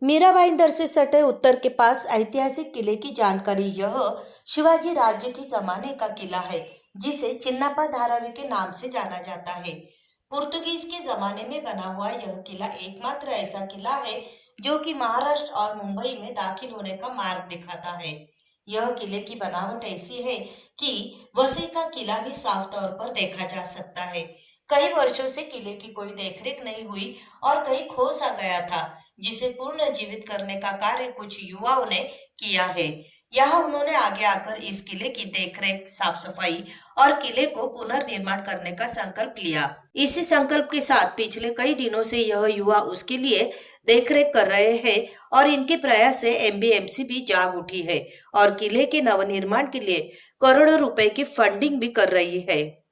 मीरा भाईंदर से सटे उत्तर के पास ऐतिहासिक किले की जानकारी। यह शिवाजी राज्य के जमाने का किला है जिसे चिन्नापा धारावी के नाम से जाना जाता है। पुर्तगीज के जमाने में बना हुआ यह किला एकमात्र ऐसा किला है जो कि महाराष्ट्र और मुंबई में दाखिल होने का मार्ग दिखाता है। यह किले की बनावट ऐसी है कि वसई का किला भी साफ तौर पर देखा जा सकता है। कई वर्षों से किले की कोई देखरेख नहीं हुई और कहीं खो सा गया था, जिसे पुनर्जीवित करने का कार्य कुछ युवाओं ने किया है। यहाँ उन्होंने आगे आकर इस किले की देखरेख, साफ सफाई और किले को पुनर्निर्माण करने का संकल्प लिया। इसी संकल्प के साथ पिछले कई दिनों से यह युवा उसके लिए देखरेख कर रहे हैं और इनके प्रयास से एमबीएमसी भी जाग उठी है और किले के नवनिर्माण के लिए करोड़ों रुपए की फंडिंग भी कर रही है।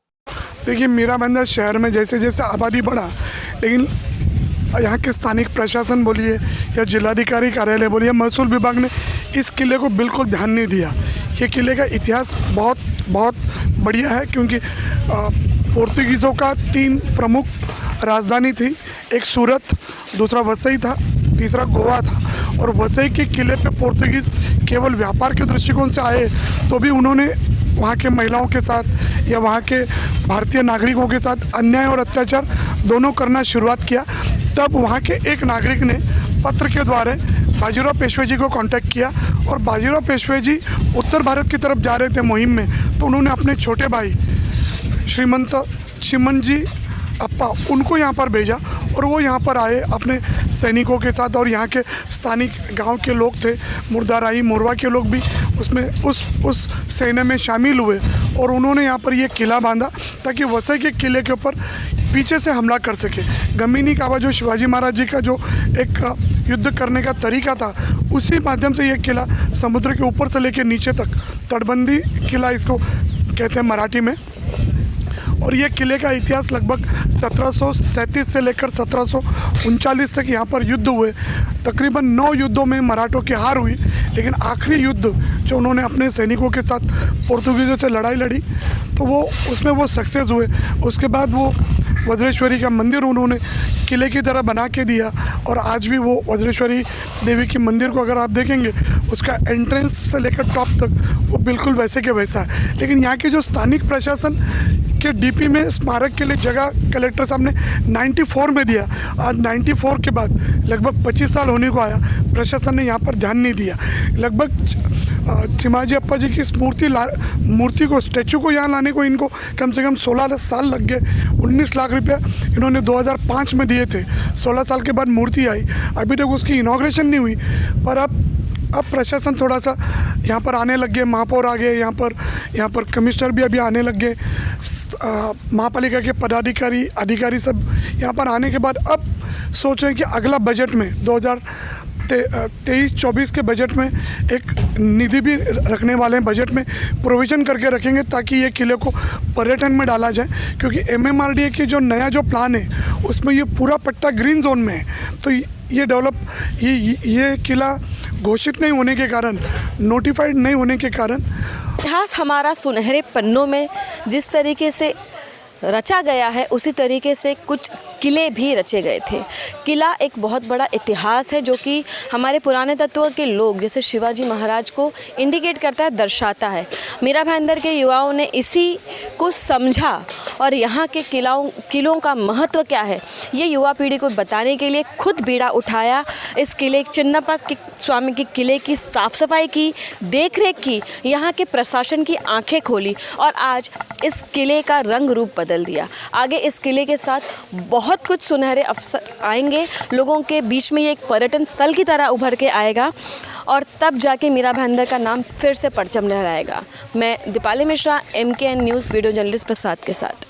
देखिए, मीरा भाईंदर शहर में जैसे जैसे आबादी बढ़ा, लेकिन यहाँ के स्थानिक प्रशासन बोलिए या जिलाधिकारी कार्यालय बोलिए, महसूल विभाग ने इस किले को बिल्कुल ध्यान नहीं दिया। ये किले का इतिहास बहुत बहुत बढ़िया है, क्योंकि पुर्तगीज़ों का 3 प्रमुख राजधानी थी। एक सूरत, दूसरा वसई था, तीसरा गोवा था। और वसई के किले पे पुर्तगीज़ केवल व्यापार के दृष्टिकोण से आए तो भी उन्होंने वहाँ के महिलाओं के साथ या वहाँ के भारतीय नागरिकों के साथ अन्याय और अत्याचार दोनों करना शुरुआत किया। तब वहाँ के एक नागरिक ने पत्र के द्वारा बाजीराव पेशवे जी को कांटेक्ट किया और बाजीराव पेशवे जी उत्तर भारत की तरफ जा रहे थे मुहिम में, तो उन्होंने अपने छोटे भाई श्रीमंत चिमन जी अप्पा उनको यहाँ पर भेजा और वो यहाँ पर आए अपने सैनिकों के साथ। और यहाँ के स्थानिक गांव के लोग थे, मुर्दाराई मोरवा के लोग भी उसमें उस सेना में शामिल हुए और उन्होंने यहाँ पर ये किला बांधा ताकि वसई के किले के ऊपर पीछे से हमला कर सके। गमीनी कावा जो शिवाजी महाराज जी का जो एक युद्ध करने का तरीका था, उसी माध्यम से ये किला समुद्र के ऊपर से लेकर नीचे तक, तटबंदी किला इसको कहते हैं मराठी में। और ये किले का इतिहास लगभग 1737 से लेकर 1739 तक यहाँ पर युद्ध हुए। तकरीबन 9 युद्धों में मराठों की हार हुई, लेकिन आखिरी युद्ध जो उन्होंने अपने सैनिकों के साथ पुर्तगीज़ों से लड़ाई लड़ी तो उसमें वो सक्सेस हुए। उसके बाद वो वज्रेश्वरी का मंदिर उन्होंने किले की तरह बना के दिया और आज भी वो वज्रेश्वरी देवी के मंदिर को अगर आप देखेंगे, उसका एंट्रेंस से लेकर टॉप तक वो बिल्कुल वैसे के वैसा है। लेकिन यहाँ के जो स्थानिक प्रशासन के डीपी में स्मारक के लिए जगह कलेक्टर साहब ने 94 में दिया। आज 94 के बाद लगभग 25 साल होने को आया, प्रशासन ने यहाँ पर ध्यान नहीं दिया। लगभग चिमाजी अप्पा जी की इस मूर्ति को, स्टैचू को यहाँ लाने को इनको कम से कम 16 साल लग गए। 19 लाख रुपये इन्होंने 2005 में दिए थे। 16 साल के बाद मूर्ति आई, अभी तक उसकी इनॉग्रेशन नहीं हुई। पर अब प्रशासन थोड़ा सा यहाँ पर आने लग गए, महापौर आ गए यहाँ पर कमिश्नर भी अभी आने लग गए, महापालिका के पदाधिकारी अधिकारी सब यहाँ पर आने के बाद अब सोचें कि अगला बजट में 2023-24 के बजट में एक निधि भी रखने वाले हैं। बजट में प्रोविज़न करके रखेंगे ताकि ये किले को पर्यटन में डाला जाए, क्योंकि एमएमआरडीए की जो नया जो प्लान है उसमें ये पूरा पट्टा ग्रीन जोन में है। तो ये किला घोषित नहीं होने के कारण, नोटिफाइड नहीं होने के कारण, इतिहास हमारा सुनहरे पन्नों में जिस तरीके से रचा गया है उसी तरीके से कुछ किले भी रचे गए थे। किला एक बहुत बड़ा इतिहास है जो कि हमारे पुराने तत्व के लोग जैसे शिवाजी महाराज को इंडिकेट करता है, दर्शाता है। मीरा भाईंदर के युवाओं ने इसी को समझा और यहाँ के किलों का महत्व क्या है ये युवा पीढ़ी को बताने के लिए खुद बीड़ा उठाया। इस किले चिन्नापा स्वामी के किले की साफ़ सफाई की, देख-रेख की, यहाँ के प्रशासन की आंखें खोली और आज इस किले का रंग रूप बदल दिया। आगे इस किले के साथ बहुत कुछ सुनहरे अवसर आएंगे, लोगों के बीच में ये एक पर्यटन स्थल की तरह उभर के आएगा और तब जाके मीरा भाईंदर का नाम फिर से परचम लहराएगा। मैं Deepali Mishra, MKN news video journalist Prasad के साथ।